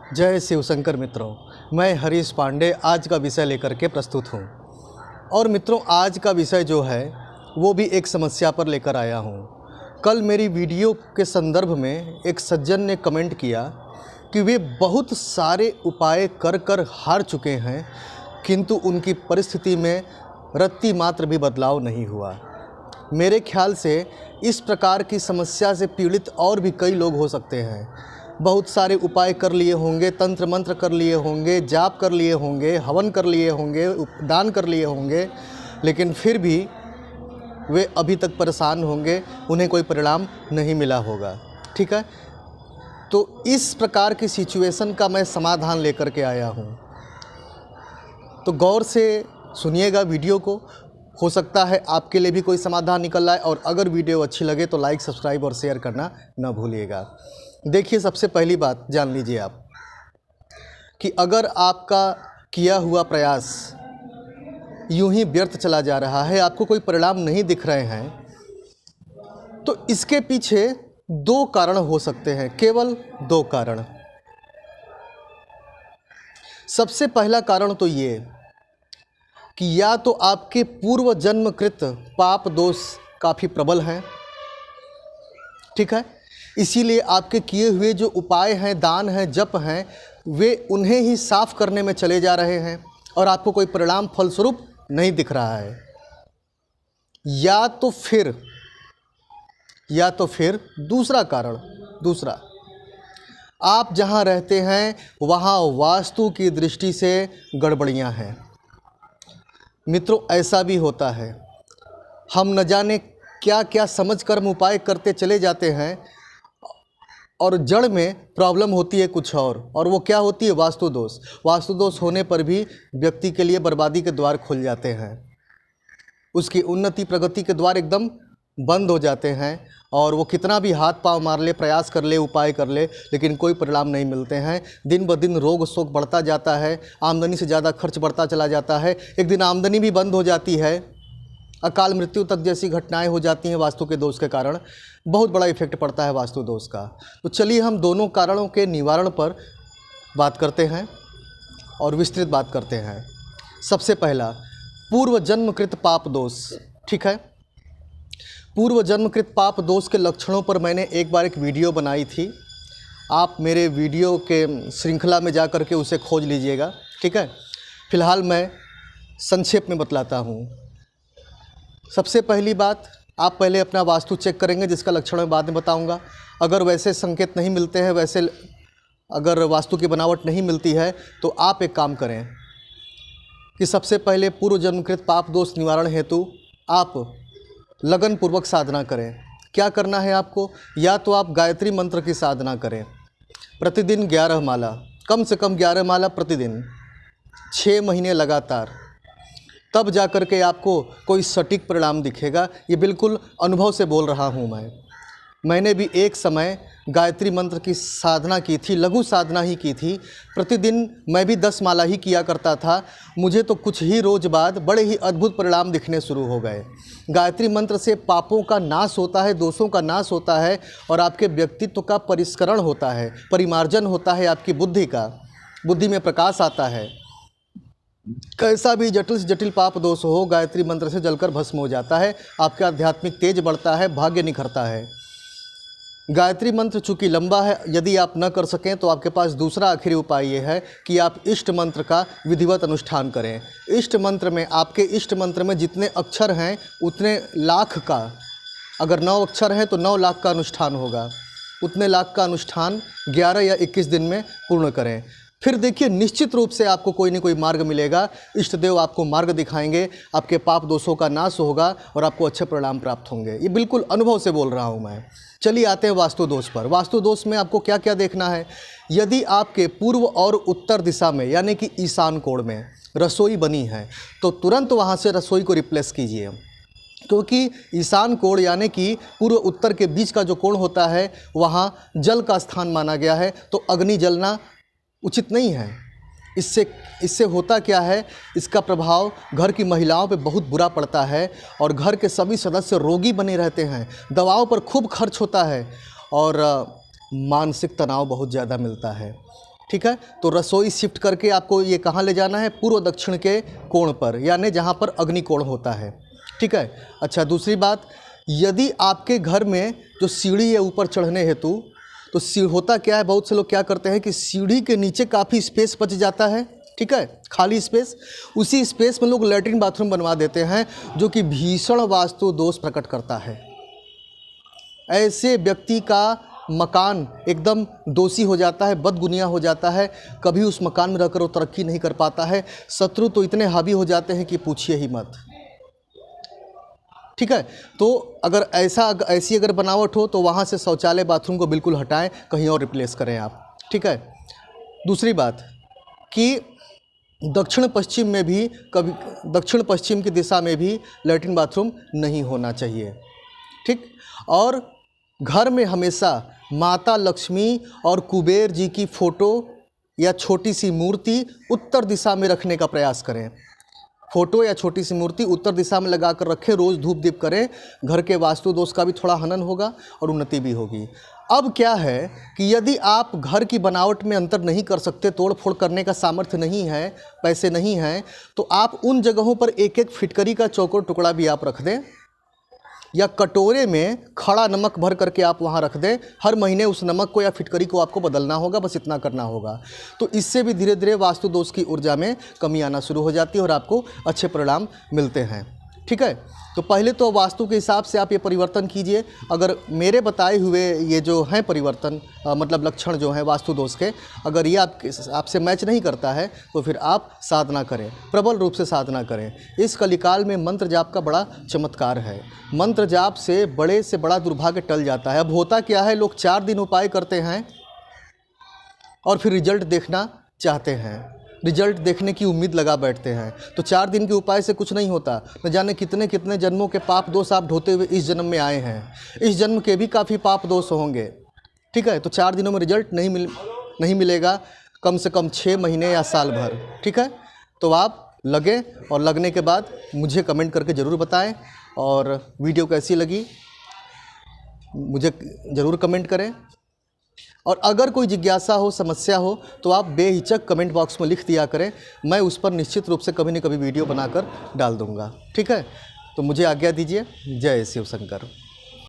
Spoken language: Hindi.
जय शिवशंकर मित्रों, मैं हरीश पांडे आज का विषय लेकर के प्रस्तुत हूँ। और मित्रों, आज का विषय जो है वो भी एक समस्या पर लेकर आया हूँ। कल मेरी वीडियो के संदर्भ में एक सज्जन ने कमेंट किया कि वे बहुत सारे उपाय कर कर हार चुके हैं, किंतु उनकी परिस्थिति में रत्ती मात्र भी बदलाव नहीं हुआ। मेरे ख्याल से इस प्रकार की समस्या से पीड़ित और भी कई लोग हो सकते हैं। बहुत सारे उपाय कर लिए होंगे, तंत्र मंत्र कर लिए होंगे, जाप कर लिए होंगे, हवन कर लिए होंगे, दान कर लिए होंगे, लेकिन फिर भी वे अभी तक परेशान होंगे, उन्हें कोई परिणाम नहीं मिला होगा। ठीक है, तो इस प्रकार की सिचुएशन का मैं समाधान लेकर के आया हूँ। तो गौर से सुनिएगा वीडियो को, हो सकता है आपके लिए भी कोई समाधान निकल आए। और अगर वीडियो अच्छी लगे तो लाइक, सब्सक्राइब और शेयर करना न भूलिएगा। देखिए, सबसे पहली बात जान लीजिए आप कि अगर आपका किया हुआ प्रयास यूं ही व्यर्थ चला जा रहा है, आपको कोई परिणाम नहीं दिख रहे हैं, तो इसके पीछे दो कारण हो सकते हैं, केवल दो कारण। सबसे पहला कारण तो ये कि या तो आपके पूर्व जन्मकृत पाप दोष काफ़ी प्रबल हैं, ठीक है, इसीलिए आपके किए हुए जो उपाय हैं, दान हैं, जप हैं, वे उन्हें ही साफ करने में चले जा रहे हैं और आपको कोई परिणाम फलस्वरूप नहीं दिख रहा है। या तो फिर दूसरा कारण, आप जहां रहते हैं वहां वास्तु की दृष्टि से गड़बड़ियां हैं। मित्रों, ऐसा भी होता है, हम न जाने क्या क्या समझ कर उपाय करते चले जाते हैं और जड़ में प्रॉब्लम होती है कुछ और वो क्या होती है? वास्तु दोष। वास्तु दोष होने पर भी व्यक्ति के लिए बर्बादी के द्वार खुल जाते हैं, उसकी उन्नति प्रगति के द्वार एकदम बंद हो जाते हैं और वो कितना भी हाथ पांव मार ले, प्रयास कर ले, उपाय कर ले, लेकिन कोई परिणाम नहीं मिलते हैं। दिन ब दिन रोग शोक बढ़ता जाता है, आमदनी से ज़्यादा खर्च बढ़ता चला जाता है, एक दिन आमदनी भी बंद हो जाती है, अकाल मृत्यु तक जैसी घटनाएं हो जाती हैं वास्तु के दोष के कारण। बहुत बड़ा इफेक्ट पड़ता है वास्तु दोष का। तो चलिए हम दोनों कारणों के निवारण पर बात करते हैं और विस्तृत बात करते हैं। सबसे पहला, पूर्व जन्मकृत पाप दोष। ठीक है, पूर्व जन्मकृत पाप दोष के लक्षणों पर मैंने एक बार एक वीडियो बनाई थी, आप मेरे वीडियो के श्रृंखला में जा कर के उसे खोज लीजिएगा। ठीक है, फिलहाल मैं संक्षेप में बतलाता हूँ। सबसे पहली बात, आप पहले अपना वास्तु चेक करेंगे, जिसका लक्षण मैं बाद में बताऊंगा। अगर वैसे संकेत नहीं मिलते हैं, वैसे अगर वास्तु की बनावट नहीं मिलती है, तो आप एक काम करें कि सबसे पहले पूर्व जन्मकृत पाप दोष निवारण हेतु आप लगन पूर्वक साधना करें। क्या करना है आपको? या तो आप गायत्री मंत्र की साधना करें, प्रतिदिन 11 माला, कम से कम 11 माला प्रतिदिन, 6 महीने लगातार, तब जा कर के आपको कोई सटीक परिणाम दिखेगा। ये बिल्कुल अनुभव से बोल रहा हूँ मैंने भी एक समय गायत्री मंत्र की साधना की थी, लघु साधना ही की थी। प्रतिदिन मैं भी 10 माला ही किया करता था। मुझे तो कुछ ही रोज़ बाद बड़े ही अद्भुत परिणाम दिखने शुरू हो गए। गायत्री मंत्र से पापों का नाश होता है, दोषों का नाश होता है और आपके व्यक्तित्व का परिष्करण होता है, परिमार्जन होता है, आपकी बुद्धि में प्रकाश आता है। कैसा भी जटिल से जटिल पाप दोष हो, गायत्री मंत्र से जलकर भस्म हो जाता है, आपका आध्यात्मिक तेज बढ़ता है, भाग्य निखरता है। गायत्री मंत्र चूँकि लंबा है, यदि आप न कर सकें तो आपके पास दूसरा आखिरी उपाय ये है कि आप इष्ट मंत्र का विधिवत अनुष्ठान करें। इष्ट मंत्र में, आपके इष्ट मंत्र में जितने अक्षर हैं उतने लाख का, अगर 9 अक्षर हैं तो 9 लाख का अनुष्ठान होगा। उतने लाख का अनुष्ठान 11 या 21 दिन में पूर्ण करें। फिर देखिए, निश्चित रूप से आपको कोई न कोई मार्ग मिलेगा। इष्ट देव आपको मार्ग दिखाएंगे, आपके पाप दोषों का नाश होगा और आपको अच्छे परिणाम प्राप्त होंगे। ये बिल्कुल अनुभव से बोल रहा हूँ मैं। चलिए आते हैं वास्तु दोष पर। वास्तु दोष में आपको क्या क्या देखना है? यदि आपके पूर्व और उत्तर दिशा में, यानी कि ईशान कोण में रसोई बनी है, तो तुरंत वहाँ से रसोई को रिप्लेस कीजिए, क्योंकि ईशान कोण यानी कि पूर्व उत्तर के बीच का जो कोण होता है, वहाँ जल का स्थान माना गया है, तो अग्नि जलना उचित नहीं है। इससे होता क्या है, इसका प्रभाव घर की महिलाओं पे बहुत बुरा पड़ता है और घर के सभी सदस्य रोगी बने रहते हैं, दवाओं पर खूब खर्च होता है और मानसिक तनाव बहुत ज़्यादा मिलता है। ठीक है। तो रसोई शिफ्ट करके आपको ये कहाँ ले जाना है, पूर्व दक्षिण के कोण पर, यानी जहाँ पर अग्निकोण होता है, ठीक है। अच्छा, दूसरी बात, यदि आपके घर में जो सीढ़ी है ऊपर चढ़ने हेतु, तो होता क्या है, बहुत से लोग क्या करते हैं कि सीढ़ी के नीचे काफ़ी स्पेस बच जाता है, ठीक है, खाली स्पेस, उसी स्पेस में लोग लैट्रिन बाथरूम बनवा देते हैं, जो कि भीषण वास्तु दोष प्रकट करता है। ऐसे व्यक्ति का मकान एकदम दोषी हो जाता है, बदगुनिया हो जाता है, कभी उस मकान में रहकर वो तरक्की नहीं कर पाता है, शत्रु तो इतने हावी हो जाते हैं कि पूछिए ही मत, ठीक है। तो अगर ऐसी अगर बनावट हो तो वहाँ से शौचालय बाथरूम को बिल्कुल हटाएं, कहीं और रिप्लेस करें आप, ठीक है। दूसरी बात कि दक्षिण पश्चिम में भी कभी, दक्षिण पश्चिम की दिशा में भी लैट्रिन बाथरूम नहीं होना चाहिए, ठीक। और घर में हमेशा माता लक्ष्मी और कुबेर जी की फ़ोटो या छोटी सी मूर्ति उत्तर दिशा में रखने का प्रयास करें। फोटो या छोटी सी मूर्ति उत्तर दिशा में लगा कर रखें, रोज़ धूप दीप करें, घर के वास्तु दोष का भी थोड़ा हनन होगा और उन्नति भी होगी। अब क्या है कि यदि आप घर की बनावट में अंतर नहीं कर सकते, तोड़ फोड़ करने का सामर्थ्य नहीं है, पैसे नहीं हैं, तो आप उन जगहों पर एक एक फिटकरी का चौकोर टुकड़ा भी आप रख दें, या कटोरे में खड़ा नमक भर करके आप वहाँ रख दें। हर महीने उस नमक को या फिटकरी को आपको बदलना होगा, बस इतना करना होगा। तो इससे भी धीरे धीरे वास्तु दोष की ऊर्जा में कमी आना शुरू हो जाती है और आपको अच्छे परिणाम मिलते हैं, ठीक है। तो पहले तो वास्तु के हिसाब से आप ये परिवर्तन कीजिए। अगर मेरे बताए हुए ये जो हैं परिवर्तन, मतलब लक्षण जो हैं वास्तु दोष के, अगर ये आपसे मैच नहीं करता है तो फिर आप साधना करें, प्रबल रूप से साधना करें। इस कलिकाल में मंत्र जाप का बड़ा चमत्कार है। मंत्र जाप से बड़ा दुर्भाग्य टल जाता है। अब होता क्या है, लोग 4 दिन उपाय करते हैं और फिर रिजल्ट देखना चाहते हैं, रिजल्ट देखने की उम्मीद लगा बैठते हैं। तो 4 दिन के उपाय से कुछ नहीं होता। न जाने कितने कितने जन्मों के पाप दोष आप ढोते हुए इस जन्म में आए हैं, इस जन्म के भी काफ़ी पाप दोष होंगे, ठीक है। तो 4 दिनों में रिजल्ट नहीं मिलेगा, कम से कम 6 महीने या साल भर, ठीक है। तो आप लगे और लगने के बाद मुझे कमेंट करके ज़रूर बताएं, और वीडियो कैसी लगी मुझे ज़रूर कमेंट करें। और अगर कोई जिज्ञासा हो, समस्या हो, तो आप बेहिचक कमेंट बॉक्स में लिख दिया करें, मैं उस पर निश्चित रूप से कभी न कभी वीडियो बनाकर डाल दूंगा, ठीक है। तो मुझे आज्ञा दीजिए। जय शिव शंकर।